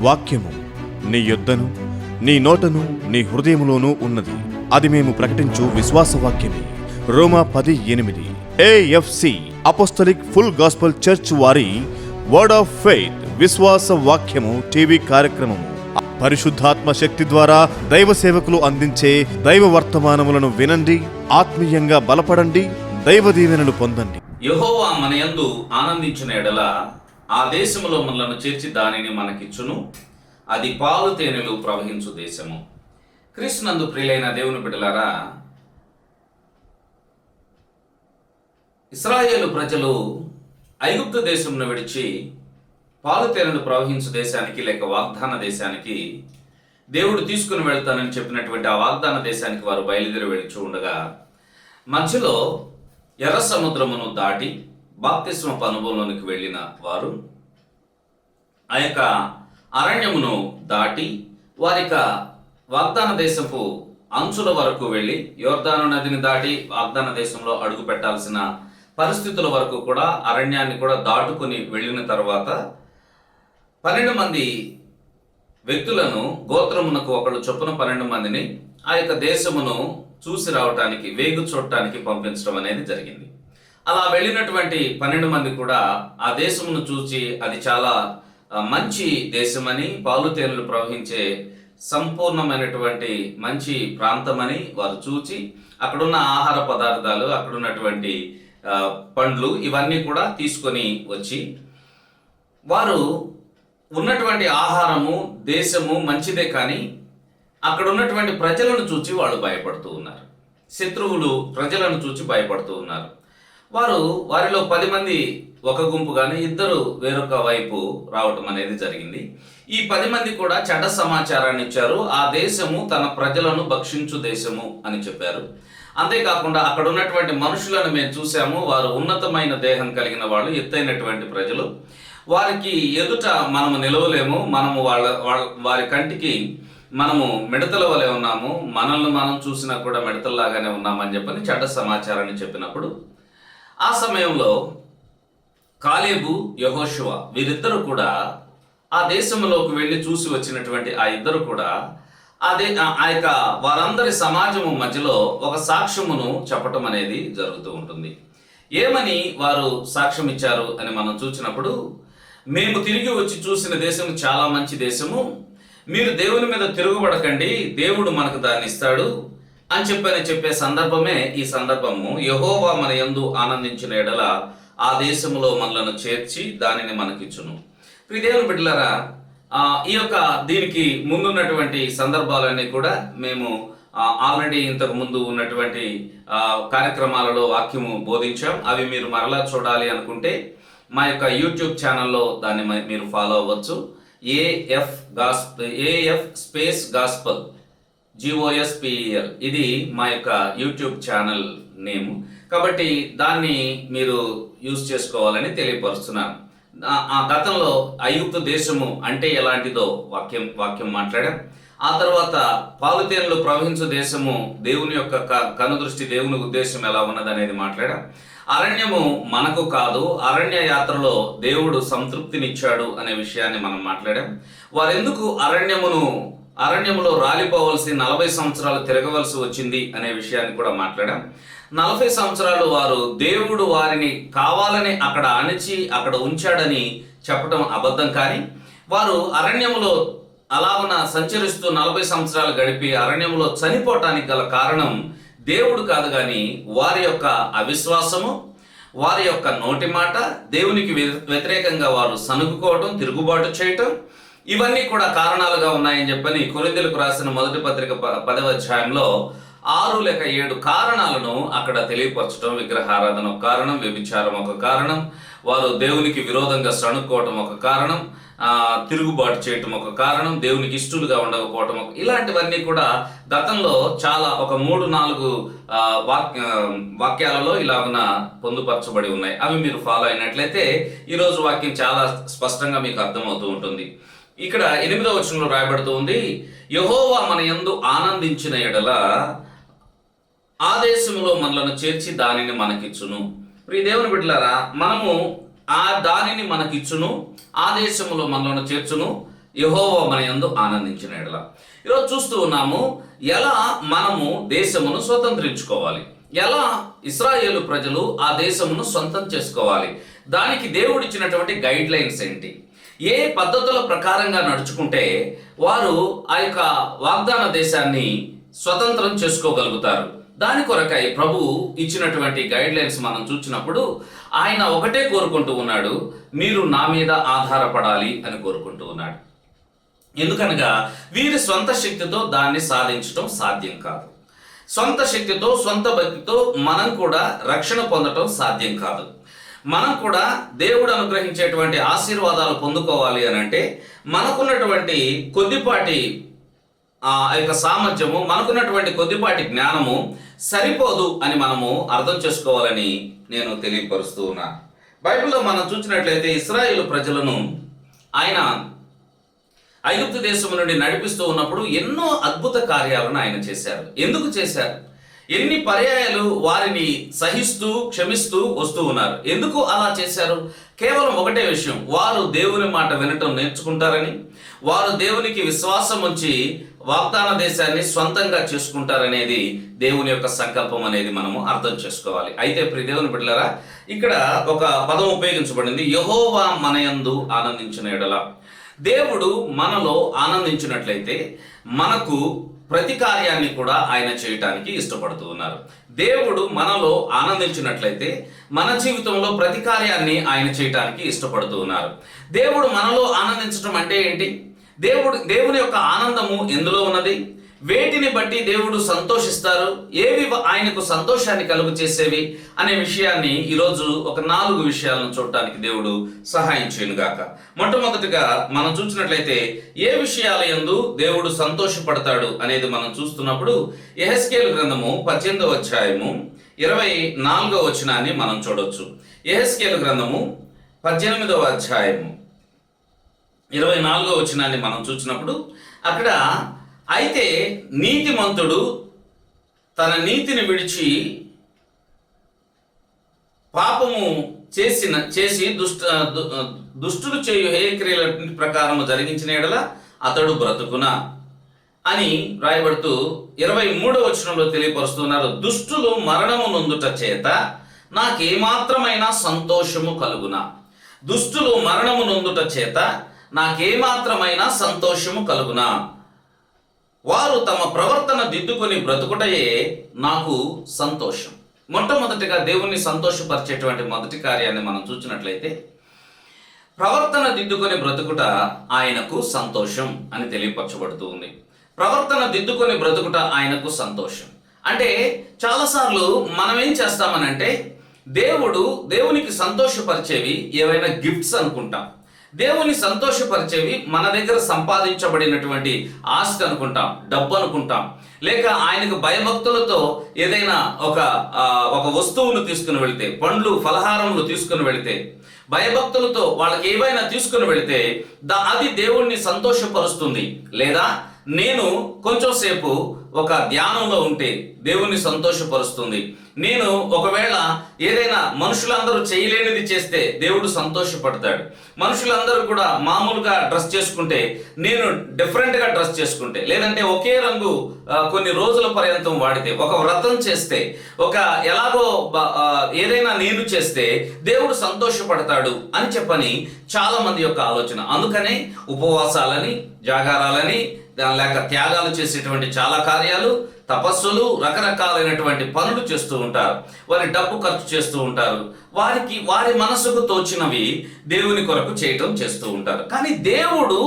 వాక్యము నీ యొద్దను నీ నోటను నీ హృదయములోనూ ఉన్నది. అది మేము ప్రకటించు విశ్వాసవాక్యమే. రోమా 10:8. AFC apostolic full gospel church వారి వర్డ్ ఆఫ్ ఫెయిత్ విశ్వాస వాక్యము టీవీ కార్యక్రమము. పరిశుద్ధాత్మ శక్తి ద్వారా దైవ సేవకులు అందించే దైవ వర్తమానములను వినండి, ఆత్మీయంగా బలపడండి, దైవ దీవెనలు పొందండి. యెహోవా మన యందు ఆనందించిన ఎడల ఆ దేశములో మనలను చేర్చి దానిని మనకిచ్చును. అది పాలు తేనెలు ప్రవహించు దేశము. క్రీస్తునందు ప్రియులైన దేవుని బిడ్డలారా, ఇశ్రాయేలు ప్రజలు ఐగుప్తు దేశమును విడిచి పాలు తేనెలు ప్రవహించు దేశానికి లేక వాగ్దాన దేశానికి దేవుడు తీసుకుని వెళ్తానని చెప్పినటువంటి ఆ వాగ్దాన దేశానికి వారు బయలుదేరి వెళుచూ ఉండగా మధ్యలో ఎర్ర సముద్రమును దాటి బాప్తిస్మపు అనుభవంలోనికి వెళ్ళిన వారు ఆ యొక్క అరణ్యమును దాటి వారిక వాగ్దాన దేశపు అంచుల వరకు వెళ్ళి యోర్దాను నదిని దాటి వాగ్దాన దేశంలో అడుగు పెట్టాల్సిన పరిస్థితుల వరకు కూడా అరణ్యాన్ని కూడా దాటుకుని వెళ్ళిన తర్వాత 12 మంది వ్యక్తులను గోత్రమునకు ఒకళ్ళు చొప్పున 12 మందిని ఆ యొక్క దేశమును చూసి రావటానికి వేగు చూడటానికి పంపించడం అనేది జరిగింది. అలా వెళ్ళినటువంటి 12 మంది కూడా ఆ దేశమును చూసి అది చాలా మంచి దేశమని, పాలు తేనెలు ప్రవహించే సంపూర్ణమైనటువంటి మంచి ప్రాంతమని వారు చూచి అక్కడున్న ఆహార పదార్థాలు, అక్కడున్నటువంటి పండ్లు ఇవన్నీ కూడా తీసుకొని వచ్చి వారు ఉన్నటువంటి ఆహారము దేశము మంచిదే, కానీ అక్కడ ఉన్నటువంటి ప్రజలను చూచి వాళ్ళు భయపడుతూ ఉన్నారు. శత్రువులు ప్రజలను చూచి భయపడుతూ ఉన్నారు. వారిలో 10 మంది ఒక గుంపు కానీ ఇద్దరు వేరొక వైపు రావటం అనేది జరిగింది. ఈ 10 మంది కూడా చెడ్డ సమాచారాన్ని ఇచ్చారు. ఆ దేశము తన ప్రజలను భక్షించు దేశము అని చెప్పారు. అంతేకాకుండా అక్కడ ఉన్నటువంటి మనుషులను మేము చూసాము, వారు ఉన్నతమైన దేహం కలిగిన వాళ్ళు, ఎత్తైనటువంటి ప్రజలు, వారికి ఎదుట మనము నిలవలేము, మనము వారి కంటికి మనము మిడతల వలె ఉన్నాము, మనల్ని మనం చూసినా కూడా మిడతల్లాగానే ఉన్నామని చెప్పని చెడ్డ సమాచారాన్ని చెప్పినప్పుడు ఆ సమయంలో కాలేబు, యెహోషువ వీరిద్దరూ కూడా ఆ దేశంలోకి వెళ్ళి చూసి వచ్చినటువంటి ఆ ఇద్దరు కూడా ఆ యొక్క వారందరి సమాజము మధ్యలో ఒక సాక్ష్యమును చెప్పటం అనేది జరుగుతూ ఉంటుంది. ఏమని వారు సాక్ష్యం ఇచ్చారు అని మనం చూసినప్పుడు, మేము తిరిగి వచ్చి చూసిన దేశం చాలా మంచి దేశము, మీరు దేవుని మీద తిరుగుబడకండి, దేవుడు మనకు దాన్ని ఇస్తాడు అని చెప్పే సందర్భమే ఈ సందర్భము. యెహోవా మన యందు ఆనందించిన ఎడల ఆ దేశంలో మనలను చేర్చి దానిని మనకిచ్చును. దేవుని బిడ్డలారా, ఈ యొక్క దీనికి ముందున్నటువంటి సందర్భాలన్నీ కూడా మేము ఆల్రెడీ ఇంతకు ముందు ఉన్నటువంటి కార్యక్రమాలలో వాక్యము బోధించాం. అవి మీరు మరలా చూడాలి అనుకుంటే మా యొక్క యూట్యూబ్ ఛానల్లో దాన్ని మీరు ఫాలో అవ్వచ్చు. AF స్పేస్ గాస్పల్ GOSPEL ఇది మా యొక్క యూట్యూబ్ ఛానల్ నేమ్. కాబట్టి దాన్ని మీరు యూజ్ చేసుకోవాలని తెలియపరుస్తున్నాను. ఆ గతంలో ఐగుప్తు దేశము అంటే ఎలాంటిదో వాక్యం మాట్లాడాం. ఆ తర్వాత పాలు తేనెలు ప్రవహించు దేశము దేవుని యొక్క కనుదృష్టి, దేవుని ఉద్దేశం ఎలా ఉన్నదనేది మాట్లాడాం. అరణ్యము మనకు కాదు, అరణ్య యాత్రలో దేవుడు సంతృప్తినిచ్చాడు అనే విషయాన్ని మనం మాట్లాడాం. వారెందుకు అరణ్యములో రాలిపోవలసి 40 సంవత్సరాలు తిరగవలసి వచ్చింది అనే విషయాన్ని కూడా మాట్లాడాం. 40 సంవత్సరాలు వారు దేవుడు వారిని కావాలని అక్కడ అణిచి అక్కడ ఉంచాడని చెప్పడం అబద్ధం. కానీ వారు అరణ్యములో అలాగున సంచరిస్తూ 40 సంవత్సరాలు గడిపి అరణ్యములో చనిపోవటానికి గల కారణం దేవుడు కాదు, కానీ వారి యొక్క అవిశ్వాసము, వారి యొక్క నోటి మాట, దేవునికి వ్యతిరేకంగా వారు సనుగుకోవటం, తిరుగుబాటు చేయటం, ఇవన్నీ కూడా కారణాలుగా ఉన్నాయని చెప్పని కొరింథీయులకు రాసిన మొదటి పత్రిక 10వ అధ్యాయంలో 6 లేక 7 కారణాలను అక్కడ తెలియపరచడం. విగ్రహారాధన ఒక కారణం, వ్యభిచారం ఒక కారణం, వారు దేవునికి విరోధంగా సణుక్కోవటం ఒక కారణం, తిరుగుబాటు చేయటం ఒక కారణం, దేవునికి ఇష్టలుగా ఉండకపోవటం ఇలాంటివన్నీ కూడా గతంలో చాలా ఒక 3-4 వాక్యాలలో ఇలాగున పొందుపరచబడి ఉన్నాయి. అవి మీరు ఫాలో అయినట్లయితే ఈరోజు వాక్యం చాలా స్పష్టంగా మీకు అర్థమవుతూ ఉంటుంది. ఇక్కడ 8వ వచనంలో రాయబడుతూ ఉంది, యెహోవా మన యందు ఆనందించిన ఎడల ఆ దేశములో మనలను చేర్చి దానిని మనకిచ్చును. ప్రియ దేవుని బిడ్డలారా, మనము ఆ దానిని మనకిచ్చును, ఆ దేశములో మనలను చేర్చును, యెహోవా మన యందు ఆనందించిన ఎడల. ఈరోజు చూస్తూ ఉన్నాము ఎలా మనము దేశమును స్వతంత్రించుకోవాలి, ఎలా ఇశ్రాయేలు ప్రజలు ఆ దేశమును సొంతం చేసుకోవాలి, దానికి దేవుడిచ్చినటువంటి గైడ్ లైన్స్ ఏంటి, ఏ పద్ధతుల ప్రకారంగా నడుచుకుంటే వారు ఆ యొక్క వాగ్దాన దేశాన్ని స్వతంత్రం చేసుకోగలుగుతారు. దాని కొరకై ప్రభు ఇచ్చినటువంటి గైడ్ లైన్స్ మనం చూసినప్పుడు ఆయన ఒకటే కోరుకుంటూ ఉన్నాడు, మీరు నా మీద ఆధారపడాలి అని కోరుకుంటూ ఉన్నాడు. ఎందుకనగా వీరి సొంత శక్తితో దాన్ని సాధించడం సాధ్యం కాదు. సొంత శక్తితో, సొంత భక్తితో మనం కూడా రక్షణ పొందటం సాధ్యం కాదు. మనం కూడా దేవుడు అనుగ్రహించేటువంటి ఆశీర్వాదాలు పొందుకోవాలి అని అంటే మనకున్నటువంటి కొద్దిపాటి ఆ యొక్క సామర్థ్యము, మనకున్నటువంటి కొద్దిపాటి జ్ఞానము సరిపోదు అని మనము అర్థం చేసుకోవాలని నేను తెలియపరుస్తూ ఉన్నాను. బైబిల్లో మనం చూసినట్లయితే ఇశ్రాయేలు ప్రజలను ఆయన ఐగుప్తు దేశం నుండి నడిపిస్తూ ఉన్నప్పుడు ఎన్నో అద్భుత కార్యాలను ఆయన చేశారు. ఎందుకు చేశారు? ఎన్ని పర్యాయాలు వారిని సహిస్తూ క్షమిస్తూ వస్తూ ఉన్నారు. ఎందుకు అలా చేశారు? కేవలం ఒకటే విషయం, వారు దేవుని మాట వినటం నేర్చుకుంటారని, వారు దేవునికి విశ్వాసం ఉంచి వాగ్దాన దేశాన్ని స్వంతంగా చేసుకుంటారనేది దేవుని యొక్క సంకల్పం అనేది మనము అర్థం చేసుకోవాలి. అయితే ప్రియ దేవుని బిడ్డలారా, ఇక్కడ ఒక పదం ఉపయోగించబడింది, యెహోవా మన యందు ఆనందించిన ఎడల. దేవుడు మనలో ఆనందించినట్లయితే మనకు ప్రతి కార్యాన్ని కూడా ఆయన చేయటానికి ఇష్టపడుతూ ఉన్నారు. దేవుడు మనలో ఆనందించినట్లయితే మన జీవితంలో ప్రతి కార్యాన్ని ఆయన చేయటానికి ఇష్టపడుతూ ఉన్నారు. దేవుడు మనలో ఆనందించడం అంటే ఏంటి? దేవుని యొక్క ఆనందము ఎందులో ఉన్నది? వేటిని బట్టి దేవుడు సంతోషిస్తారు, ఏవి ఆయనకు సంతోషాన్ని కలుగు చేసేవి అనే విషయాన్ని ఈరోజు ఒక 4 విషయాలను చూడటానికి దేవుడు సహాయం చేయనుగాక. మొట్టమొదటిగా మనం చూసినట్లయితే ఏ విషయాల యందు దేవుడు సంతోషపడతాడు అనేది మనం చూస్తున్నప్పుడు యెహెజ్కేలు గ్రంథము 18వ అధ్యాయము 24వ వచనాన్ని మనం చూడొచ్చు. యెహెజ్కేలు గ్రంథము 18వ అధ్యాయము 24వ వచనాన్ని మనం చూసినప్పుడు అక్కడ, అయితే నీతిమంతుడు తన నీతిని విడిచి పాపము చేసి దుష్టులు చేయు హేయక్రియల ప్రకారము జరిగించిన ఎడల అతడు బ్రతుకునా అని రాయబడుతూ 23వ వచనంలో తెలియపరుస్తున్నారు. దుష్టులు మరణము నొందుట చేత నాకేమాత్రమైన సంతోషము కలుగునా. దుష్టులు మరణము నొందుట చేత నాకేమాత్రమైన సంతోషము కలుగునా. వారు తమ ప్రవర్తన దిద్దుకొని బ్రతుకుటయే నాకు సంతోషం. మొట్టమొదటిగా దేవుణ్ణి సంతోషపరిచేటువంటి మొదటి కార్యాన్ని మనం చూసినట్లయితే ప్రవర్తన దిద్దుకొని బ్రతుకుట ఆయనకు సంతోషం అని తెలియపరచబడుతూ ఉంది. ప్రవర్తన దిద్దుకొని బ్రతుకుట ఆయనకు సంతోషం అంటే చాలాసార్లు మనం ఏం చేస్తామనంటే దేవునికి సంతోషపరిచేవి ఏవైనా గిఫ్ట్స్ అనుకుంటాం, దేవుని సంతోషపరిచేవి మన దగ్గర సంపాదించబడినటువంటి ఆస్తి అనుకుంటాం, డబ్బు అనుకుంటాం, లేక ఆయనకు భయభక్తులతో ఏదైనా ఒక వస్తువును తీసుకుని వెళితే, పండ్లు ఫలహారములు తీసుకుని వెళితే, భయభక్తులతో వాళ్ళకి ఏవైనా తీసుకుని వెళితే అది దేవుణ్ణి సంతోషపరుస్తుంది. లేదా నేను కొంచెం సేపు ఒక ధ్యానంలో ఉంటే దేవుణ్ణి సంతోషపరుస్తుంది. నేను ఒకవేళ ఏదైనా మనుషులందరూ చేయలేనిది చేస్తే దేవుడు సంతోషపడతాడు. మనుషులందరూ కూడా మామూలుగా డ్రెస్ చేసుకుంటే నేను డిఫరెంట్గా డ్రెస్ చేసుకుంటే, లేదంటే ఒకే రంగు కొన్ని రోజుల పర్యంతం వాడితే, ఒక వ్రతం చేస్తే, ఎలాగో ఏదైనా నేను చేస్తే దేవుడు సంతోషపడతాడు అని చెప్పని చాలా మంది యొక్క ఆలోచన. అందుకనే ఉపవాసాలని, జాగారాలని, లేక త్యాగాలు చేసేటువంటి చాలా కార్యాలు, తపస్సులు, రకరకాలైనటువంటి పనులు చేస్తూ ఉంటారు. వారి డబ్బు ఖర్చు చేస్తూ ఉంటారు. వారి మనసుకు తోచినవి దేవుని కొరకు చేయటం చేస్తూ ఉంటారు. కానీ దేవుడు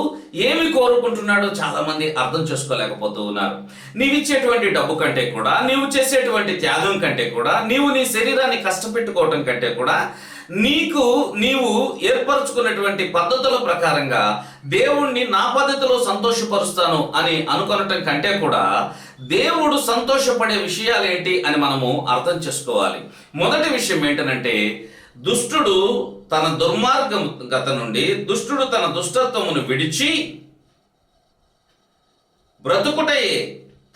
ఏమి కోరుకుంటున్నాడో చాలా మంది అర్థం చేసుకోలేకపోతూ ఉన్నారు. నీవిచ్చేటువంటి డబ్బు కంటే కూడా, నీవు చేసేటువంటి త్యాగం కంటే కూడా, నీవు నీ శరీరాన్ని కష్టపెట్టుకోవటం కంటే కూడా, నీవు ఏర్పరచుకున్నటువంటి పద్ధతుల ప్రకారంగా దేవుణ్ణి నా పద్ధతిలో సంతోషపరుస్తాను అని అనుకొనటం కంటే కూడా దేవుడు సంతోషపడే విషయాలు ఏంటి అని మనము అర్థం చేసుకోవాలి. మొదటి విషయం ఏంటనంటే, దుష్టుడు తన దుర్మార్గత నుండి, దుష్టుడు తన దుష్టత్వమును విడిచి బ్రతుకుటయే,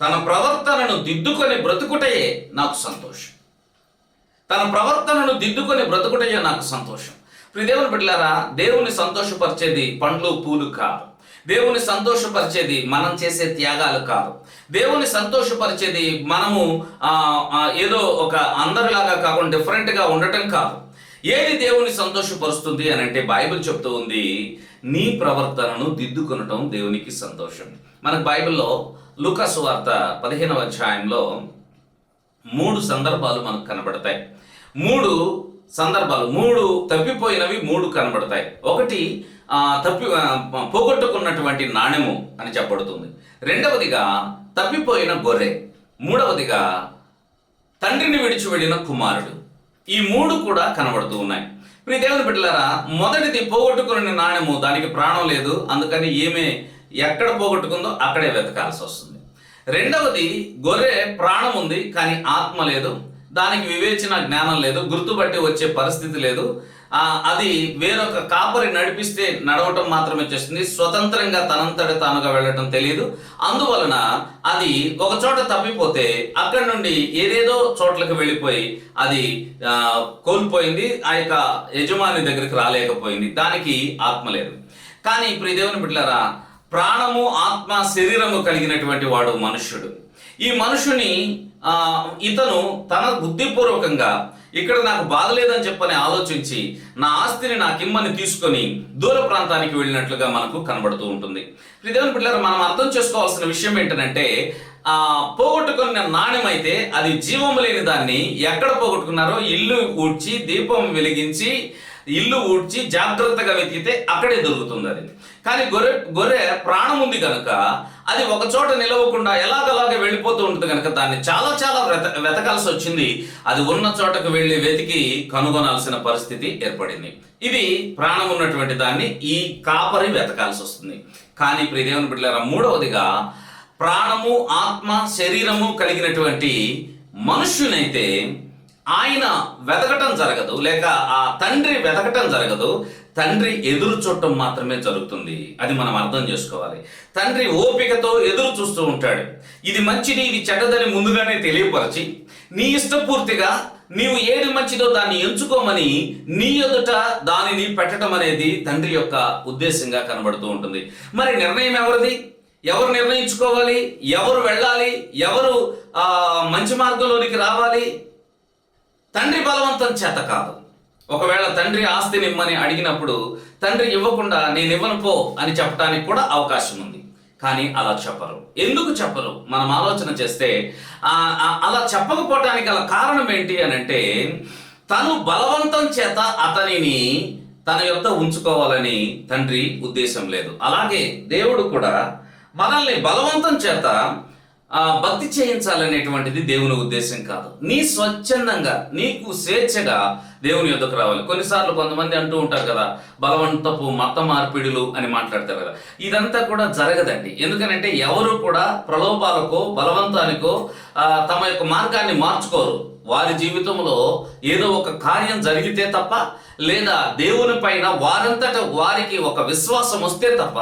తన ప్రవర్తనను దిద్దుకొని బ్రతుకుటయే నాకు సంతోషం. తన ప్రవర్తనను దిద్దుకొని బ్రతుకుటయే నాకు సంతోషం. ప్రియ దేవుని బిడ్డలారా, దేవుని సంతోషపరిచేది పండ్లు పూలు కాదు. దేవుని సంతోషపరిచేది మనం చేసే త్యాగాలు కాదు. దేవుని సంతోషపరిచేది మనము ఏదో ఒక అందరిలాగా కాకుండా డిఫరెంట్గా ఉండటం కాదు. ఏది దేవుని సంతోషపరుస్తుంది అని అంటే బైబిల్ చెప్తూ ఉంది, నీ ప్రవర్తనను దిద్దుకొనటం దేవునికి సంతోషం. మనకు బైబిల్లో లూకా సువార్త 15వ అధ్యాయంలో 3 సందర్భాలు మనకు కనబడతాయి. 3 సందర్భాలు, 3 తప్పిపోయినవి 3 కనబడతాయి. ఒకటి పోగొట్టుకున్నటువంటి నాణెము అని చెప్పబడుతుంది. రెండవదిగా తప్పిపోయిన గొర్రె. మూడవదిగా తండ్రిని విడిచి వెళ్ళిన కుమారుడు. ఈ 3 కూడా కనబడుతూ ఉన్నాయి. ప్రియ దేవుని బిడ్డలారా, మొదటిది పోగొట్టుకున్న నాణెము, దానికి ప్రాణం లేదు, అందుకని ఏమే ఎక్కడ పోగొట్టుకుందో అక్కడే వెతకాల్సి వస్తుంది. రెండవది గొర్రె ప్రాణం ఉంది కానీ ఆత్మ లేదు, దానికి వివేచన జ్ఞానం లేదు, గుర్తుపట్టి వచ్చే పరిస్థితి లేదు. అది వేరొక కాపరి నడిపిస్తే నడవటం మాత్రమే చేస్తుంది, స్వతంత్రంగా తనంతట తానుగా వెళ్ళటం తెలియదు. అందువలన అది ఒక చోట తప్పిపోతే అక్కడి నుండి ఏదేదో చోట్లకు వెళ్ళిపోయి అది కోల్పోయింది, ఆ యొక్క యజమాని దగ్గరికి రాలేకపోయింది, దానికి ఆత్మ లేదు. కానీ ఇప్పుడు దేవుని బిడ్డలారా, ప్రాణము ఆత్మ శరీరము కలిగినటువంటి వాడు మనుష్యుడు. ఈ మనుషుని ఇతను తన బుద్ధిపూర్వకంగా ఇక్కడ నాకు బాగలేదని చెప్పని ఆలోచించి నా ఆస్తిని నాకిమ్మని తీసుకొని దూర ప్రాంతానికి వెళ్ళినట్లుగా మనకు కనబడుతూ ఉంటుంది. దేవుని బిడ్డలారా, మనం అర్థం చేసుకోవాల్సిన విషయం ఏంటంటే, పోగొట్టుకున్న నాణ్యమైతే అది జీవము లేని దాన్ని ఎక్కడ పోగొట్టుకున్నారో ఇల్లు ఊడ్చి దీపం వెలిగించి ఇల్లు ఊడ్చి జాగ్రత్తగా వెతికితే అక్కడే దొరుకుతుంది అది. కానీ గొర్రె ప్రాణం ఉంది కనుక అది ఒక చోట నిలవకుండా ఎలాగలాగే వెళ్ళిపోతూ ఉంటుంది కనుక దాన్ని చాలా చాలా వెతకాల్సి వచ్చింది. అది ఉన్న చోటకు వెళ్ళి వెతికి కనుగొనాల్సిన పరిస్థితి ఏర్పడింది. ఇది ప్రాణం ఉన్నటువంటి దాన్ని ఈ కాపరి వెతకాల్సి వస్తుంది. కానీ ప్రియ దేవుని బిడ్డలారా, మూడవదిగా ప్రాణము ఆత్మ శరీరము కలిగినటువంటి మనుష్యునైతే ఆయన వెతకటం జరగదు, లేక ఆ తండ్రి వెతకటం జరగదు, తండ్రి ఎదురు చూడటం మాత్రమే జరుగుతుంది. అది మనం అర్థం చేసుకోవాలి. తండ్రి ఓపికతో ఎదురు చూస్తూ ఉంటాడు. ఇది మంచిది, ఇది చెడ్డదని ముందుగానే తెలియపరచి నీ ఇష్టపూర్తిగా నీవు ఏది మంచిదో దాన్ని ఎంచుకోమని నీ ఎదుట దానిని పెట్టడం అనేది తండ్రి యొక్క ఉద్దేశంగా కనబడుతూ ఉంటుంది. మరి నిర్ణయం ఎవరిది? ఎవరు నిర్ణయించుకోవాలి? ఎవరు వెళ్ళాలి? ఎవరు మంచి మార్గంలోనికి రావాలి? తండ్రి బలవంతం చేత కాదు. ఒకవేళ తండ్రి ఆస్తిని ఇమ్మని అడిగినప్పుడు తండ్రి ఇవ్వకుండా నేను ఇవ్వను పో అని చెప్పడానికి కూడా అవకాశం ఉంది. కానీ అలా చెప్పరు. ఎందుకు చెప్పరు? మనం ఆలోచన చేస్తే అలా చెప్పకపోవటానికి గల కారణం ఏంటి అని అంటే, తను బలవంతం చేత అతనిని తన యొద్ద ఉంచుకోవాలని తండ్రి ఉద్దేశం లేదు. అలాగే దేవుడు కూడా మనల్ని బలవంతం చేత భక్తి చేయించాలనేటువంటిది దేవుని ఉద్దేశం కాదు. నీ స్వచ్ఛందంగా నీకు స్వేచ్ఛగా దేవుని యొద్దకు రావాలి. కొన్నిసార్లు కొంతమంది అంటూ ఉంటారు కదా, బలవంతపు మత మార్పిడులు అని మాట్లాడతారు కదా. ఇదంతా కూడా జరగదండి. ఎందుకనంటే ఎవరు కూడా ప్రలోభాలకో బలవంతానికో తమ యొక్క మార్గాన్ని మార్చుకోరు. వారి జీవితంలో ఏదో ఒక కార్యం జరిగితే తప్ప, లేదా దేవుని పైన వారంతట వారికి ఒక విశ్వాసం వస్తే తప్ప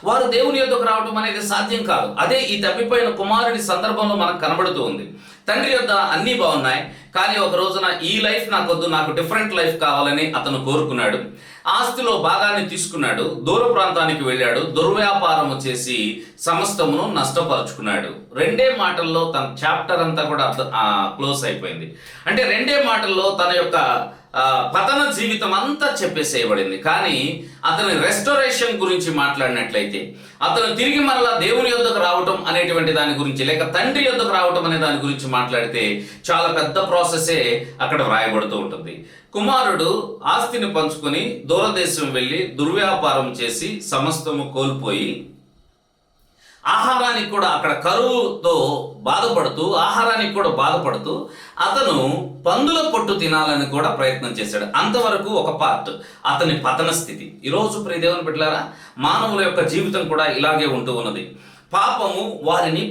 వారు దేవుని యొద్దకు రావడం అనేది సాధ్యం కాదు. అదే ఈ తప్పిపోయిన కుమారుడి సందర్భంలో మనకు కనబడుతూ ఉంది. తండ్రి యొద్ద అన్నీ బాగున్నాయి, కానీ ఒక రోజున ఈ లైఫ్ నాకొద్దు, నాకు డిఫరెంట్ లైఫ్ కావాలని అతను కోరుకున్నాడు. ఆస్తిలో భాగాన్ని తీసుకున్నాడు, దూర ప్రాంతానికి వెళ్ళాడు, దుర్వ్యాపారము చేసి సమస్తమును నష్టపరుచుకున్నాడు. 2 మాటల్లో తన చాప్టర్ అంతా కూడా క్లోజ్ అయిపోయింది. అంటే 2 మాటల్లో తన యొక్క పతన జీవితం అంతా చెప్పేసేయబడింది. కానీ అతని రెస్టోరేషన్ గురించి మాట్లాడినట్లయితే, అతను తిరిగి మరలా దేవుని యొద్దకు రావటం అనేటువంటి దాని గురించి, లేక తండ్రి యొద్దకు రావటం అనే దాని గురించి మాట్లాడితే చాలా పెద్ద ప్రాసెసే అక్కడ వ్రాయబడుతూ ఉంటుంది. కుమారుడు ఆస్తిని పంచుకొని దూరదేశం వెళ్ళి దుర్వ్యాపారం చేసి సమస్తము కోల్పోయి ఆహారానికి కూడా అక్కడ కరువుతో బాధపడుతూ బాధపడుతూ అతను పందుల పొట్టు తినాలని కూడా ప్రయత్నం చేశాడు. అంతవరకు ఒక పార్ట్ అతని పతన స్థితి. ఈరోజు ప్రియ దేవుని బిడ్డలారా, మానవుల యొక్క జీవితం కూడా ఇలాగే ఉంటూ ఉన్నది. పాపము వారిని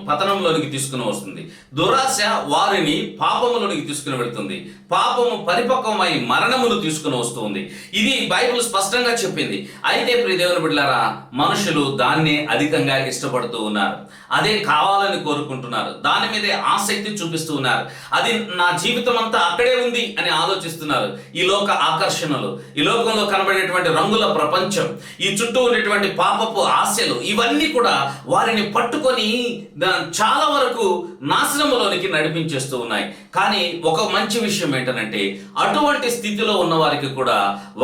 పతనంలోనికి తీసుకుని వస్తుంది. దురాశ వారిని పాపములోనికి తీసుకుని వెళ్తుంది. పాపము పరిపక్వమై మరణమును తీసుకుని వస్తుంది. ఇది బైబిల్ స్పష్టంగా చెప్పింది. అయితే ప్రియ దేవుని బిడ్డలారా, మనుషులు దాన్నే అధికంగా ఇష్టపడుతూ ఉన్నారు, అదే కావాలని కోరుకుంటున్నారు, దాని మీదే ఆసక్తి చూపిస్తూ ఉన్నారు. అది నా జీవితం అంతా అక్కడే ఉంది అని ఆలోచిస్తున్నారు. ఈ లోక ఆకర్షణలు, ఈ లోకంలో కనబడేటువంటి రంగుల ప్రపంచం, ఈ చుట్టూ ఉండేటువంటి పాపపు ఆశలు, ఇవన్నీ కూడా వారిని పట్టుకొని చాలా వరకు నాశనములోనికి నడిపించేస్తూ ఉన్నాయి. కానీ ఒక మంచి విషయం ఏంటనంటే, అటువంటి స్థితిలో ఉన్న వారికి కూడా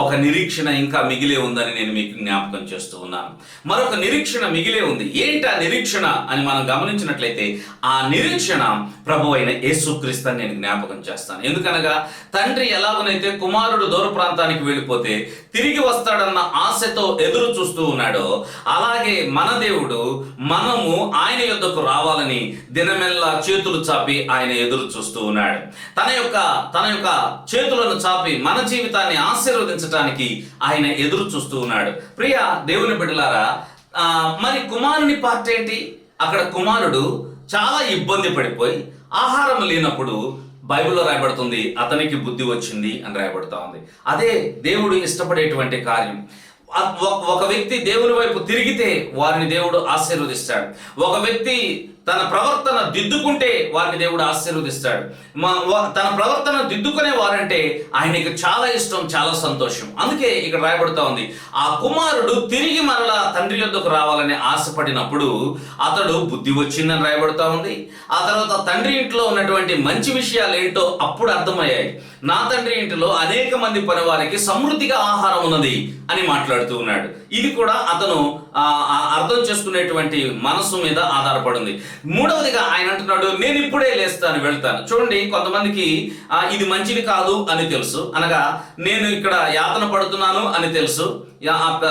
ఒక నిరీక్షణ ఇంకా మిగిలే ఉందని నేను మీకు జ్ఞాపకం చేస్తూ ఉన్నాను. మరొక నిరీక్షణ మిగిలే ఉంది. ఏంటి ఆ నిరీక్షణ అని మనం గమనించినట్లయితే, ఆ నిరీక్షణ ప్రభు అయిన యేసుక్రీస్తు అని నేను జ్ఞాపకం చేస్తాను. ఎందుకనగా తండ్రి ఎలాగనైతే కుమారుడు దూర ప్రాంతానికి వెళ్ళిపోతే తిరిగి వస్తాడన్న ఆశతో ఎదురు చూస్తూ ఉన్నాడో, అలాగే మన దేవుడు మనము ఆయన యొద్దకు రావాలని దినమెల్లా చేతులు చాపి ఆయన ఎదురు చూస్తూ ఉన్నాడు. తన యొక్క చేతులను చాపి మన జీవితాన్ని ఆశీర్వదించడానికి ఆయన ఎదురు చూస్తూ ఉన్నాడు. ప్రియ దేవుని బిడ్డలారా, మరి కుమారుని పార్ట్ ఏంటి? అక్కడ కుమారుడు చాలా ఇబ్బంది పడిపోయి ఆహారం లేనప్పుడు బైబిల్లో రాయబడుతుంది, అతనికి బుద్ధి వచ్చింది అని రాయబడుతూ ఉంది. అదే దేవుడు ఇష్టపడేటువంటి కార్యం. ఒక వ్యక్తి దేవుని వైపు తిరిగితే వారిని దేవుడు ఆశీర్వదిస్తాడు. ఒక వ్యక్తి తన ప్రవర్తన దిద్దుకుంటే వారిని దేవుడు ఆశీర్వదిస్తాడు. తన ప్రవర్తన దిద్దుకునే వారంటే ఆయనకి చాలా ఇష్టం, చాలా సంతోషం. అందుకే ఇక్కడ రాయబడుతూ ఉంది, ఆ కుమారుడు తిరిగి మరలా తండ్రి యొద్దకు రావాలని ఆశపడినప్పుడు అతడు బుద్ధి వచ్చిందని రాయబడుతూ ఉంది. ఆ తర్వాత తండ్రి ఇంట్లో ఉన్నటువంటి మంచి విషయాలు ఏంటో అప్పుడు అర్థమయ్యాయి. నా తండ్రి ఇంటిలో అనేక మంది పనివారికి సమృద్ధిగా ఆహారం ఉన్నది అని మాట్లాడుతూ ఉన్నాడు. ఇది కూడా అతను అర్థం చేసుకునేటువంటి మనసు మీద ఆధారపడింది. మూడవదిగా ఆయన అంటున్నాడు, నేను ఇప్పుడే లేస్తాను, వెళ్తాను. చూడండి, కొంతమందికి ఇది మంచిది కాదు అని తెలుసు, అనగా నేను ఇక్కడ యాతన పడుతున్నాను అని తెలుసు,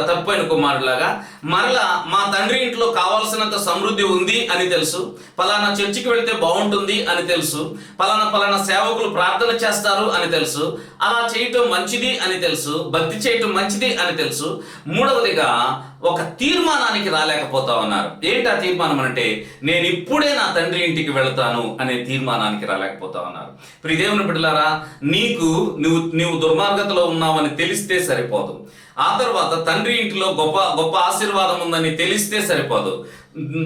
తప్పిపోయిన కుమారులాగా. మరలా మా తండ్రి ఇంట్లో కావాల్సినంత సమృద్ధి ఉంది అని తెలుసు, పలానా చర్చికి వెళ్తే బాగుంటుంది అని తెలుసు, పలానా సేవకులు ప్రార్థన చేస్తారు అని తెలుసు, అలా చేయటం మంచిది అని తెలుసు, భక్తి చేయటం మంచిది అని తెలుసు. మూడవదిగా ఒక తీర్మానానికి రాలేకపోతా ఉన్నారు. ఏంటి ఆ తీర్మానం అంటే, నేను ఇప్పుడే నా తండ్రి ఇంటికి వెళతాను అనే తీర్మానానికి రాలేకపోతా ఉన్నారు. ప్రియ దేవుని బిడ్డలారా, నీవు దుర్మార్గతలో ఉన్నావని తెలిస్తే సరిపోదు. ఆ తర్వాత తండ్రి ఇంటిలో గొప్ప ఆశీర్వాదం ఉందని తెలిస్తే సరిపోదు.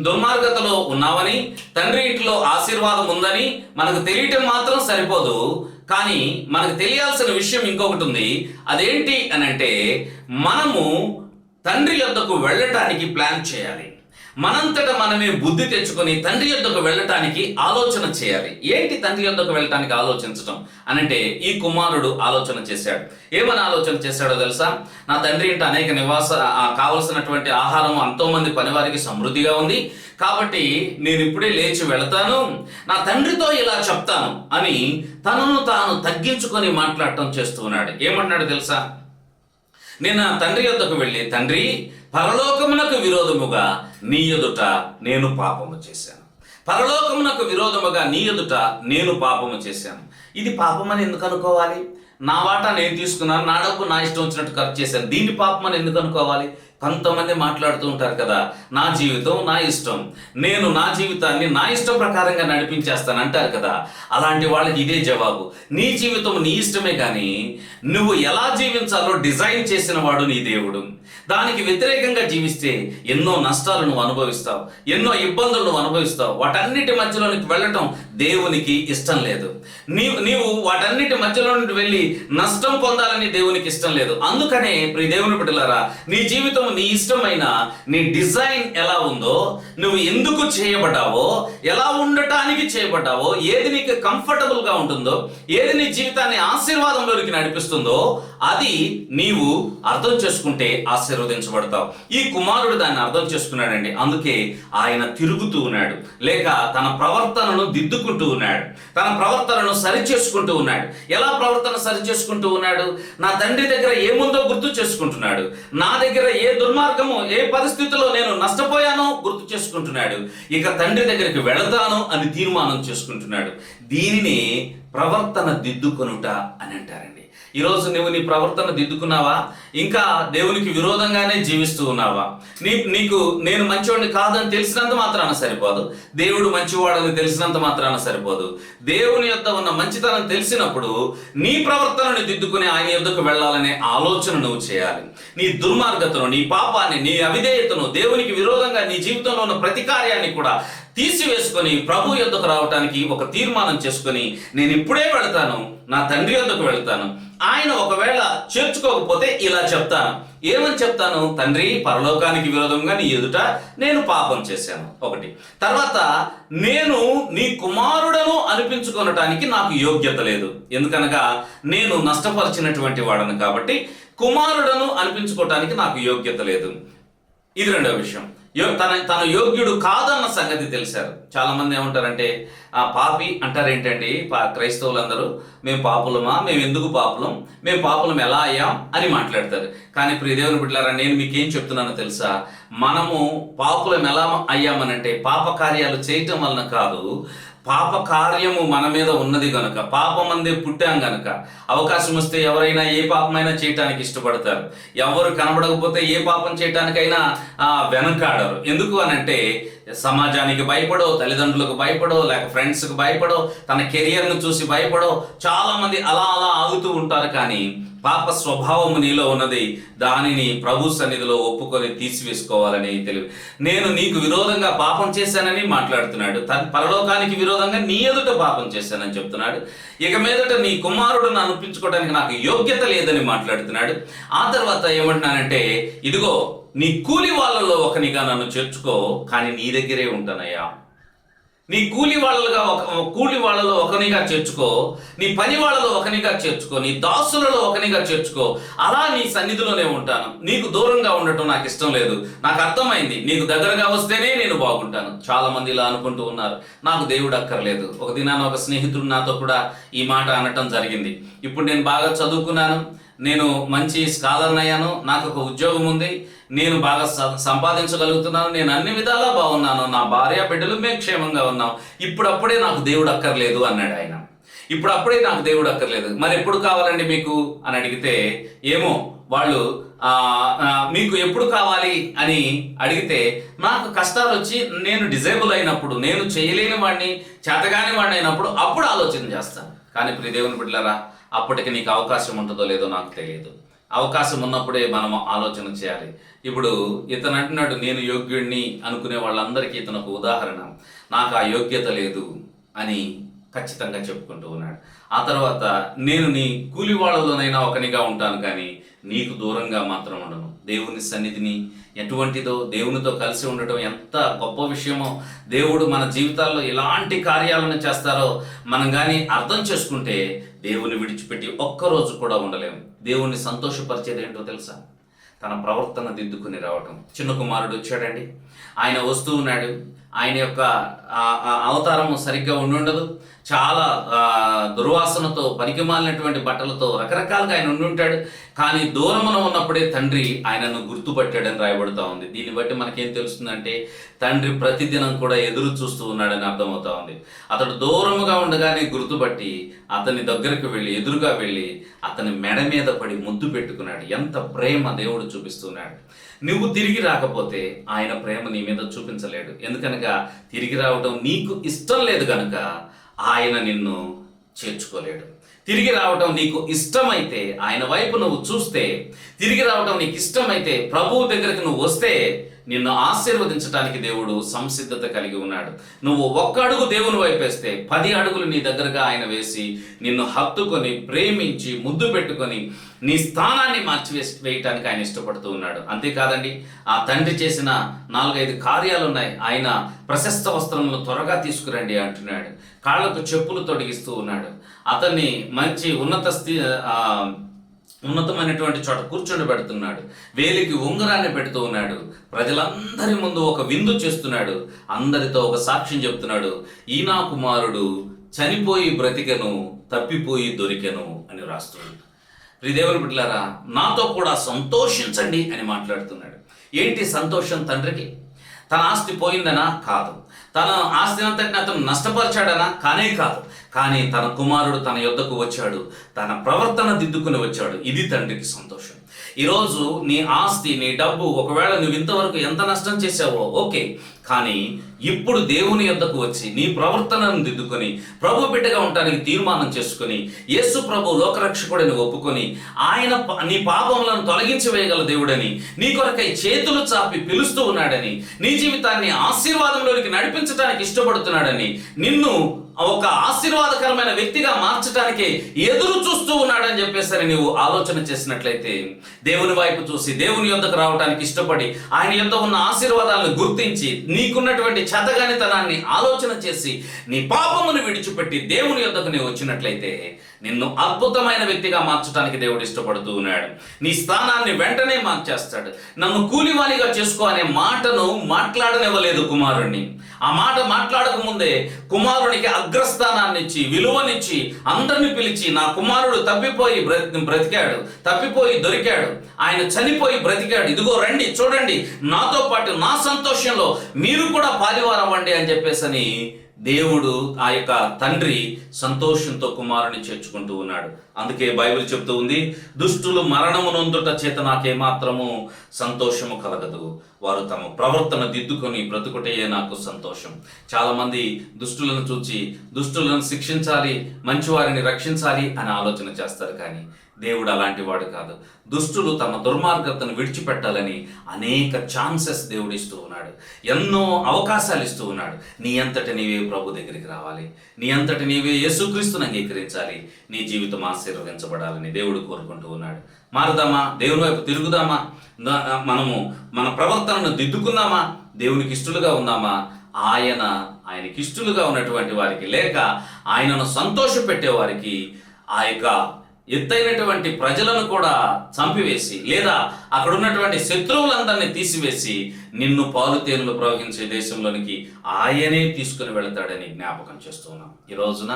దుర్మార్గతలో ఉన్నావని, తండ్రి ఇంటిలో ఆశీర్వాదం ఉందని మనకు తెలియటం మాత్రం సరిపోదు. కానీ మనకు తెలియాల్సిన విషయం ఇంకొకటి ఉంది. అదేంటి అని అంటే, మనము తండ్రి యొద్దకు వెళ్ళటానికి ప్లాన్ చేయాలి. మనంతట మనమే బుద్ధి తెచ్చుకొని తండ్రి యొద్దకు వెళ్ళటానికి ఆలోచన చేయాలి. ఏంటి తండ్రి యొద్దకు వెళ్ళటానికి ఆలోచించటం అనంటే, ఈ కుమారుడు ఆలోచన చేశాడు. ఏమని ఆలోచన చేశాడో తెలుసా? నా తండ్రి ఇంట అనేక కావలసినటువంటి ఆహారం ఎంతో మంది పనివారికి సమృద్ధిగా ఉంది, కాబట్టి నేను ఇప్పుడే లేచి వెళతాను, నా తండ్రితో ఇలా చెప్తాను అని తనను తాను తగ్గించుకొని మాట్లాడటం చేస్తూ ఉన్నాడు. ఏమంటున్నాడు తెలుసా? నేను నా తండ్రి యొద్దకు వెళ్ళి, తండ్రి, పరలోకమునకు విరోధముగా నీ ఎదుట నేను పాపము చేశాను, పరలోకమునకు విరోధముగా నీ ఎదుట నేను పాపము చేశాను. ఇది పాపమని ఎందుకు అనుకోవాలి? నా వాటా నేను తీసుకున్నాను, నా డబ్బు నా ఇష్టం వచ్చినట్టు ఖర్చు చేశాను, దీన్ని పాపమని ఎందుకు అనుకోవాలి? కొంతమంది మాట్లాడుతూ ఉంటారు కదా, నా జీవితం నా ఇష్టం, నేను నా జీవితాన్ని నా ఇష్టం ప్రకారంగా నడిపించేస్తాను అంటారు కదా. అలాంటి వాళ్ళకి ఇదే జవాబు, నీ జీవితం నీ ఇష్టమే, కానీ నువ్వు ఎలా జీవించాలో డిజైన్ చేసిన వాడు నీ దేవుడు. దానికి వ్యతిరేకంగా జీవిస్తే ఎన్నో నష్టాలు నువ్వు అనుభవిస్తావు, ఎన్నో ఇబ్బందులు నువ్వు అనుభవిస్తావు. వాటన్నిటి మధ్యలోనికి వెళ్ళటం దేవునికి ఇష్టం లేదు. నీవు వాటన్నిటి మధ్యలో నుండి వెళ్ళి నష్టం పొందాలని దేవునికి ఇష్టం లేదు. అందుకనే ప్రియ దేవుని బిడ్డలారా, నీ జీవితం నీ ఇష్టమైన నీ డిజైన్ ఎలా ఉందో, నువ్వు ఎందుకు చేయబడ్డావో, ఎలా ఉండటానికి చేయబడ్డావో, ఏది నీకు కంఫర్టబుల్ గా ఉంటుందో, ఏది నీ జీవితాన్ని ఆశీర్వాదంలోనికి నడిపిస్తుందో అది నీవు అర్థం చేసుకుంటే ఆశీర్వదించబడతావు. ఈ కుమారుడు దాన్ని అర్థం చేసుకున్నాడండి. అందుకే ఆయన తిరుగుతూ ఉన్నాడు, లేక తన ప్రవర్తనను దిద్దుకుంటూ ఉన్నాడు, తన ప్రవర్తనను సరి చేసుకుంటూ ఉన్నాడు. ఎలా ప్రవర్తన సరి చేసుకుంటూ ఉన్నాడు? నా తండ్రి దగ్గర ఏముందో గుర్తు చేసుకుంటున్నాడు, నా దగ్గర ఏ దుర్మార్గము, ఏ పరిస్థితుల్లో నేను నష్టపోయానో గుర్తు చేసుకుంటున్నాడు, ఇక తండ్రి దగ్గరికి వెళతాను అని తీర్మానం చేసుకుంటున్నాడు. దీనిని ప్రవర్తన దిద్దుకొనుట అని అంటారండి. ఈరోజు నువ్వు నీ ప్రవర్తన దిద్దుకున్నావా? ఇంకా దేవునికి విరోధంగానే జీవిస్తూ ఉన్నావా? నీకు నేను మంచివాడిని కాదని తెలిసినంత మాత్రాన సరిపోదు, దేవుడు మంచివాడని తెలిసినంత మాత్రాన సరిపోదు. దేవుని యొద్ద ఉన్న మంచితనం తెలిసినప్పుడు నీ ప్రవర్తనను దిద్దుకుని ఆయన యొద్దకు వెళ్ళాలనే ఆలోచన నువ్వు చేయాలి. నీ దుర్మార్గతను, నీ పాపాన్ని, నీ అవిధేయతను, దేవునికి విరోధంగా నీ జీవితంలో ఉన్న ప్రతి కార్యాన్ని కూడా తీసివేసుకొని ప్రభు యొద్దకు రావటానికి ఒక తీర్మానం చేసుకొని, నేను ఇప్పుడే వెళ్తాను, నా తండ్రి యొద్దకు వెళ్తాను. ఆయన ఒకవేళ చేర్చుకోకపోతే ఇలా చెప్తాను. ఏమని చెప్తాను? తండ్రి, పరలోకానికి విరోధంగా నీ ఎదుట నేను పాపం చేశాను, ఒకటి. తర్వాత, నేను నీ కుమారుడను అనిపించుకొనటానికి నాకు యోగ్యత లేదు, ఎందుకనగా నేను నష్టపరిచినటువంటి వాడను కాబట్టి కుమారుడను అనిపించుకోవటానికి నాకు యోగ్యత లేదు. ఇది రెండవ విషయం. తన యోగ్యుడు కాదన్న సంగతి తెలిసారు. చాలా మంది ఏమంటారంటే, ఆ పాపి అంటారు. ఏంటండి క్రైస్తవులందరూ, మేము పాపులమా, మేము ఎందుకు పాపులం, మేము పాపులం ఎలా అయ్యాం అని మాట్లాడతారు. కానీ ప్రియ దేవుని బిడ్డలారా, నేను మీకేం చెప్తున్నానో తెలుసా? మనము పాపులం ఎలా అయ్యామనంటే పాప కార్యాలు చేయటం వలన కాదు, పాప కార్యము మన మీద ఉన్నది గనుక, పాపమందే పుట్టాం గనుక అవకాశం వస్తే ఎవరైనా ఏ పాపమైనా చేయటానికి ఇష్టపడతారు. ఎవరు కనబడకపోతే ఏ పాపం చేయటానికైనా వెనకాడరు. ఎందుకు అనంటే సమాజానికి భయపడో, తల్లిదండ్రులకు భయపడో, లేక ఫ్రెండ్స్కి భయపడో, తన కెరియర్ను చూసి భయపడో చాలా మంది అలా ఆగుతూ ఉంటారు. కానీ పాప స్వభావము నీలో ఉన్నది, దానిని ప్రభు సన్నిధిలో ఒప్పుకొని తీసివేసుకోవాలని తెలివి. నేను నీకు విరోధంగా పాపం చేశానని మాట్లాడుతున్నాడు. పరలోకానికి విరోధంగా నీ ఎదుట పాపం చేశానని చెప్తున్నాడు. ఇక మీదట నీ కుమారుడును అనిపించుకోవడానికి నాకు యోగ్యత లేదని మాట్లాడుతున్నాడు. ఆ తర్వాత ఏమంటున్నానంటే, ఇదిగో నీ కూలి వాళ్ళలో ఒకనిగా నన్ను చేర్చుకో, కానీ నీ దగ్గరే ఉంటానయ్యా. నీ కూలి వాళ్ళలో ఒకనిగా చేర్చుకో, నీ పని వాళ్ళలో ఒకనిగా చేర్చుకో, నీ దాసులలో ఒకనిగా చేర్చుకో. అలా నీ సన్నిధిలోనే ఉంటాను. నీకు దూరంగా ఉండటం నాకు ఇష్టం లేదు. నాకు అర్థమైంది, నీకు దగ్గరగా వస్తేనే నేను బాగుంటాను. చాలా మంది ఇలా అనుకుంటూ ఉన్నారు, నాకు దేవుడు అక్కర్లేదు. ఒక దినాన ఒక స్నేహితుడు నాతో కూడా ఈ మాట అనటం జరిగింది. ఇప్పుడు నేను బాగా చదువుకున్నాను, నేను మంచి స్కాలర్ని అయ్యాను, నాకు ఒక ఉద్యోగం ఉంది, నేను బాగా సంపాదించగలుగుతున్నాను, నేను అన్ని విధాలా బాగున్నాను, నా భార్య బిడ్డలు మేము క్షేమంగా ఉన్నాం, ఇప్పుడప్పుడే నాకు దేవుడు అక్కర్లేదు అన్నాడు ఆయన. ఇప్పుడప్పుడే నాకు దేవుడు అక్కర్లేదు. మరి ఎప్పుడు కావాలండి మీకు అని అడిగితే, ఏమో వాళ్ళు మీకు ఎప్పుడు కావాలి అని అడిగితే, నాకు కష్టాలు వచ్చి నేను డిజేబుల్ అయినప్పుడు, నేను చేయలేని వాడిని, చేతగాని వాడిని అయినప్పుడు అప్పుడు ఆలోచన చేస్తాను. కానీ ప్రియ దేవుని బిడ్డలారా, అప్పటికి నీకు అవకాశం ఉంటుందో లేదో నాకు తెలియదు. అవకాశం ఉన్నప్పుడే మనం ఆలోచన చేయాలి. ఇప్పుడు ఇతను అంటున్నాడు, నేను యోగ్యుడిని అనుకునే వాళ్ళందరికీ ఇతను ఒక ఉదాహరణ. నాకు ఆ యోగ్యత లేదు అని ఖచ్చితంగా చెప్పుకుంటూ ఉన్నాడు. ఆ తర్వాత, నేను నీ కూలి వాళ్ళలోనైనా ఒకనిగా ఉంటాను, కానీ నీకు దూరంగా మాత్రం ఉండను. దేవుని సన్నిధిని ఎటువంటిదో, దేవునితో కలిసి ఉండటం ఎంత గొప్ప విషయమో, దేవుడు మన జీవితాల్లో ఎలాంటి కార్యాలను చేస్తారో మనం కానీ అర్థం చేసుకుంటే దేవుని విడిచిపెట్టి ఒక్కరోజు కూడా ఉండలేము. దేవుణ్ణి సంతోషపరిచేది ఏంటో తెలుసా? తన ప్రవర్తన దిద్దుకుని రావటం. చిన్న కుమారుడు వచ్చాడండి, ఆయన వస్తూ ఉన్నాడు. ఆయన యొక్క అవతారము సరిగ్గా ఉండుండదు. చాలా దుర్వాసనతో, పనికిమాలినటువంటి బట్టలతో రకరకాలుగా ఆయన ఉండుంటాడు. కానీ దూరమున ఉన్నప్పుడే తండ్రి ఆయనను గుర్తుపట్టాడని రాయబడుతూ ఉంది. దీన్ని బట్టి మనకేం తెలుస్తుందంటే, తండ్రి ప్రతిదినం కూడా ఎదురు చూస్తూ ఉన్నాడని అర్థమవుతా ఉంది. అతడు దూరముగా ఉండగానే గుర్తుపట్టి అతని దగ్గరకు వెళ్ళి, ఎదురుగా వెళ్ళి అతని మెడ మీద పడి ముద్దు పెట్టుకున్నాడు. ఎంత ప్రేమ దేవుడు చూపిస్తున్నాడు. నువ్వు తిరిగి రాకపోతే ఆయన ప్రేమ నీ మీద చూపించలేడు. ఎందుకనగా తిరిగి రావడం నీకు ఇష్టం లేదు కనుక ఆయన నిన్ను చేర్చుకోలేడు. తిరిగి రావడం నీకు ఇష్టమైతే, ఆయన వైపు నువ్వు చూస్తే, తిరిగి రావడం నీకు ఇష్టమైతే, ప్రభువు దగ్గరికి నువ్వు వస్తే నిన్ను ఆశీర్వదించడానికి దేవుడు సంసిద్ధత కలిగి ఉన్నాడు. నువ్వు ఒక్క అడుగు దేవుని వైపు వేస్తే 10 అడుగులు నీ దగ్గరగా ఆయన వేసి నిన్ను హత్తుకొని, ప్రేమించి, ముద్దు పెట్టుకొని నీ స్థానాన్ని వేయటానికి ఆయన ఇష్టపడుతూ ఉన్నాడు. అంతేకాదండి, ఆ తండ్రి చేసిన 4-5 కార్యాలు ఉన్నాయి. ఆయన ప్రశస్త వస్త్రములను త్వరగా తీసుకురండి అంటున్నాడు. కాళ్ళకు చెప్పులు తొడిగిస్తూ ఉన్నాడు. అతన్ని మంచి ఉన్నతమైనటువంటి చోట కూర్చొని పెడుతున్నాడు. వేలికి ఉంగరాన్ని పెడుతూ ఉన్నాడు. ప్రజలందరి ముందు ఒక విందు చేస్తున్నాడు. అందరితో ఒక సాక్ష్యం చెప్తున్నాడు. ఈ నా కుమారుడు చనిపోయి బ్రతికెను, తప్పిపోయి దొరికెను అని రాస్తున్నాడు. ప్రియదేవుని బిడ్డలారా, నాతో కూడా సంతోషించండి అని మాట్లాడుతున్నాడు. ఏంటి సంతోషం తండ్రికి? తన ఆస్తి పోయిందనా? కాదు. తన ఆస్తి అంతటిని అతను నష్టపరిచాడనా? కానే కాదు. కానీ తన కుమారుడు తన యొద్దకు వచ్చాడు, తన ప్రవర్తన దిద్దుకుని వచ్చాడు. ఇది తండ్రికి సంతోషం. ఈరోజు నీ ఆస్తి, నీ డబ్బు, ఒకవేళ నువ్వు ఇంతవరకు ఎంత నష్టం చేసావో ఓకే, కానీ ఇప్పుడు దేవుని యొద్దకు వచ్చి నీ ప్రవర్తనను దిద్దుకొని ప్రభు బిడ్డగా ఉండడానికి తీర్మానం చేసుకుని యేసు ప్రభు లోకరక్షకుడిని ఒప్పుకొని ఆయన నీ పాపములను తొలగించి వేయగల దేవుడని, నీ కొరకై చేతులు చాపి పిలుస్తూ ఉన్నాడని, నీ జీవితాన్ని ఆశీర్వాదంలోనికి నడిపించడానికి ఇష్టపడుతున్నాడని, నిన్ను ఒక ఆశీర్వాదకరమైన వ్యక్తిగా మార్చడానికి ఎదురు చూస్తూ ఉన్నాడని చెప్పేసరి నువ్వు ఆలోచన చేసినట్లయితే, దేవుని వైపు చూసి దేవుని యొద్దకు రావడానికి ఇష్టపడి ఆయన యొద్ద ఉన్న ఆశీర్వాదాలను గుర్తించి నీకున్నటువంటి చేతగానితనాన్ని ఆలోచన చేసి నీ పాపమును విడిచిపెట్టి దేవుని యొద్దకు నీవు వచ్చినట్లయితే నిన్ను అద్భుతమైన వ్యక్తిగా మార్చడానికి దేవుడు ఇష్టపడుతూ ఉన్నాడు. నీ స్థానాన్ని వెంటనే మార్చేస్తాడు. నన్ను కూలివానిగా చేసుకో అనే మాటను మాట్లాడనివ్వలేదు కుమారుణ్ణి. ఆ మాట మాట్లాడక ముందే కుమారునికి అగ్రస్థానాన్ని ఇచ్చి, విలువనిచ్చి, అందరిని పిలిచి, నా కుమారుడు తప్పిపోయి బ్రతికాడు, తప్పిపోయి దొరికాడు, ఆయన చనిపోయి బ్రతికాడు, ఇదిగో రండి చూడండి, నాతో పాటు నా సంతోషంలో మీరు కూడా పాలివారు అవ్వండి అని చెప్పేసని దేవుడు, ఆ యొక్క తండ్రి సంతోషంతో కుమారుని చేర్చుకుంటూ ఉన్నాడు. అందుకే బైబిల్ చెప్తూ ఉంది, దుష్టులు మరణము నొందుట చేత నాకేమాత్రము సంతోషము కలగదు, వారు తమ ప్రవర్తన దిద్దుకొని బ్రతుకుటే నాకు సంతోషం. చాలామంది దుష్టులను చూచి దుష్టులను శిక్షించాలి, మంచివారిని రక్షించాలి అని ఆలోచన చేస్తారు. కానీ దేవుడు అలాంటి వాడు కాదు. దుష్టులు తమ దుర్మార్గతను విడిచిపెట్టాలని అనేక ఛాన్సెస్ దేవుడు ఇస్తూ ఉన్నాడు, ఎన్నో అవకాశాలు ఇస్తూ ఉన్నాడు. నీ అంతటి నీవే ప్రభు దగ్గరికి రావాలి, నీ అంతటి నీవే యేసుక్రీస్తుని అంగీకరించాలి, నీ జీవితం ఆశీర్వదించబడాలని దేవుడు కోరుకుంటూ ఉన్నాడు. మారుదామా? దేవుని వైపు తిరుగుదామా? మనము మన ప్రవర్తనను దిద్దుకుందామా? దేవునికి ఇష్టలుగా ఉందామా? ఆయనకి ఇష్టలుగా ఉన్నటువంటి వారికి, లేక ఆయనను సంతోషపెట్టే వారికి ఆ యొక్క ఎత్తైనటువంటి ప్రజలను కూడా చంపివేసి, లేదా అక్కడ ఉన్నటువంటి శత్రువులందరినీ తీసివేసి నిన్ను పాలుతేనులు ప్రవహించే దేశంలోనికి ఆయనే తీసుకుని వెళతాడని జ్ఞాపకం చేస్తున్నాం. ఈ రోజున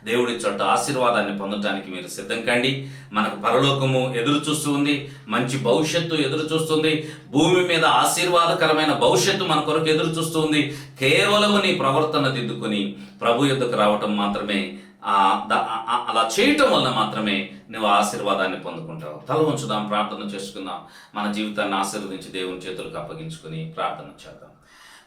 దేవుడి చోట ఆశీర్వాదాన్ని పొందడానికి మీరు సిద్ధం కండి. మనకు పరలోకము ఎదురు చూస్తూ ఉంది, మంచి భవిష్యత్తు ఎదురు చూస్తుంది, భూమి మీద ఆశీర్వాదకరమైన భవిష్యత్తు మన కొరకు ఎదురు చూస్తుంది. కేవలము నీ ప్రవర్తన దిద్దుకొని ప్రభు యొద్దకు రావటం మాత్రమే, అలా చేయటం వల్ల మాత్రమే నువ్వు ఆశీర్వాదాన్ని పొందుకుంటావు. తల ఉంచుదాం, ప్రార్థన చేసుకుందాం. మన జీవితాన్ని ఆశీర్వదించి దేవుని చేతులకు అప్పగించుకుని ప్రార్థన చేద్దాం.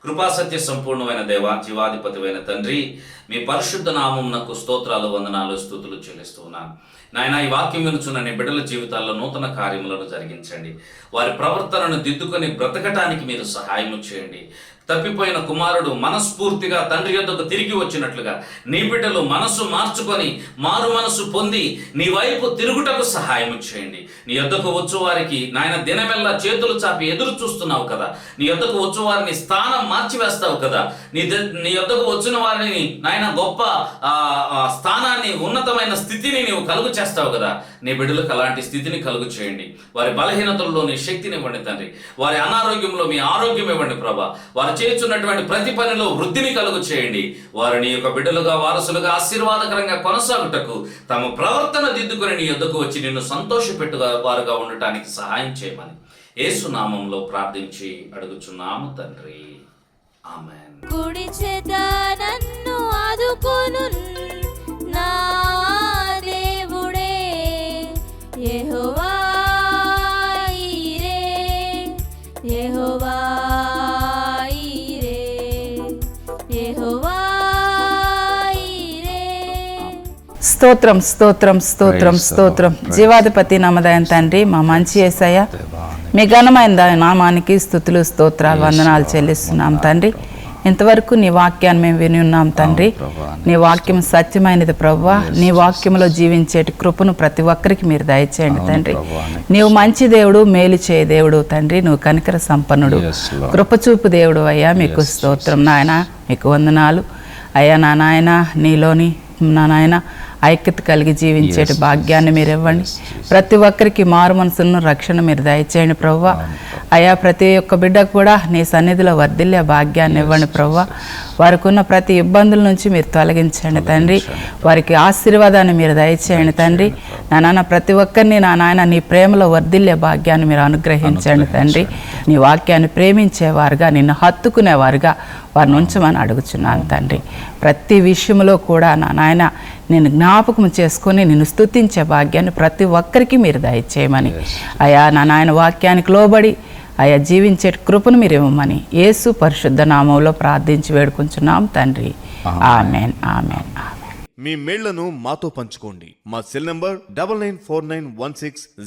కృపాసత్య సంపూర్ణమైన దేవ, జీవాధిపతివైన తండ్రి, మీ పరిశుద్ధ నామమునకు స్తోత్రాలు, వందనాలు, స్తుతులు చెల్లిస్తూ ఉన్నాను. నాయన, ఈ వాక్యం వినుచున్న నీ బిడ్డల జీవితాల్లో నూతన కార్యములను జరిగించండి. వారి ప్రవర్తనను దిద్దుకొని బ్రతకటానికి మీరు సహాయం చేయండి. తప్పిపోయిన కుమారుడు మనస్ఫూర్తిగా తండ్రి యొద్దకు తిరిగి వచ్చినట్లుగా నీ బిడ్డలు మనసు మార్చుకొని మారు మనసు పొంది నీ వైపు తిరుగుటకు సహాయం చేయండి. నీ యొద్దకు వచ్చు వారికి నాయన దినమెల్లా చేతులు చాపి ఎదురు చూస్తున్నావు కదా. నీ యొద్దకు వచ్చు వారిని స్థానం మార్చివేస్తావు కదా. నీ యొద్దకు వచ్చిన వారిని నాయన గొప్ప స్థానాన్ని, ఉన్నతమైన స్థితిని నీవు కలుగు చేస్తావు కదా. నీ బిడ్డలకు అలాంటి స్థితిని కలుగు చేయండి. వారి బలహీనతల్లో నీ శక్తిని ఇవ్వండి తండ్రి. వారి అనారోగ్యంలో మీ ఆరోగ్యం ఇవ్వండి ప్రభా. వారు చేస్తున్నటువంటి ప్రతి పనిలో వృద్ధిని కలుగు చేయండి. వారిని యొక్క బిడ్డలుగా, వారసులుగా, ఆశీర్వాదకరంగా కొనసాగుటకు తమ ప్రవర్తన దిద్దుకొని నీ యొద్దకు వచ్చి నిన్ను సంతోషపెట్టుగా వారుగా ఉండటానికి సహాయం చేయమని యేసు నామములో ప్రార్థించి అడుగుచున్నాము తండ్రి, ఆమేన్. కుడి చేత నన్ను ఆదుకొను నా దేవుడే, యెహోవా ఈరే, యెహోవా ఈరే, యెహోవా ఈరే. స్తోత్రం, స్తోత్రం, స్తోత్రం, స్తోత్రం. జీవాధిపతి నమ్మదైన తండ్రి, మా మంచి యేసయ్య, మీ ఘనమైన నామానికి స్తుతులు, స్తోత్రాలు, వందనాలు చెల్లిస్తున్నాం తండ్రి. ఇంతవరకు నీ వాక్యాన్ని మేము విని ఉన్నాం తండ్రి. నీ వాక్యం సత్యమైనది ప్రభువా. నీ వాక్యంలో జీవించేటి కృపను ప్రతి ఒక్కరికి మీరు దయచేయండి తండ్రి. నీవు మంచి దేవుడు, మేలు చేయ దేవుడు తండ్రి. నువ్వు కనికర సంపన్నుడు, కృపచూపు దేవుడు అయ్యా. మీకు స్తోత్రం నాయన, మీకు వందనాలు అయ్యా. నా నాయన, నీలోని నా నాయన ఐక్యత కలిగి జీవించేటి భాగ్యాన్ని మీరు ఇవ్వండి. ప్రతి ఒక్కరికి మారు మనసును రక్షణ మీరు దయచేయండి ప్రభువా. అయా ప్రతి ఒక్క బిడ్డకు కూడా నీ సన్నిధిలో వర్ధిల్లే భాగ్యాన్ని ఇవ్వండి ప్రభువా. వారికి ఉన్న ప్రతి ఇబ్బందుల నుంచి మీరు తొలగించండి తండ్రి. వారికి ఆశీర్వాదాన్ని మీరు దయచేయండి తండ్రి. నా నాన్న ప్రతి ఒక్కరిని నా నాయన నీ ప్రేమలో వర్ధిల్లే భాగ్యాన్ని మీరు అనుగ్రహించండి తండ్రి. నీ వాక్యాన్ని ప్రేమించేవారుగా, నిన్ను హత్తుకునేవారుగా వారిని ఉంచమని అడుగుచున్నాను తండ్రి. ప్రతి విషయంలో కూడా నా నాయన నేను జ్ఞాపకం చేసుకొని నిన్ను స్తుతించే భాగ్యాన్ని ప్రతి ఒక్కరికి మీరు దయచేయమని, అయా నా నాయన వాక్యానికి లోబడి అయా జీవించే కృపను మీరు ఇవ్వమని యేసు పరిశుద్ధ నామంలో ప్రార్థించి వేడుకుంటున్నాం తండ్రి. Amen, amen, amen. మీ మేళ్లను మాతో పంచుకోండి. మా సెల్ నంబర్ 994916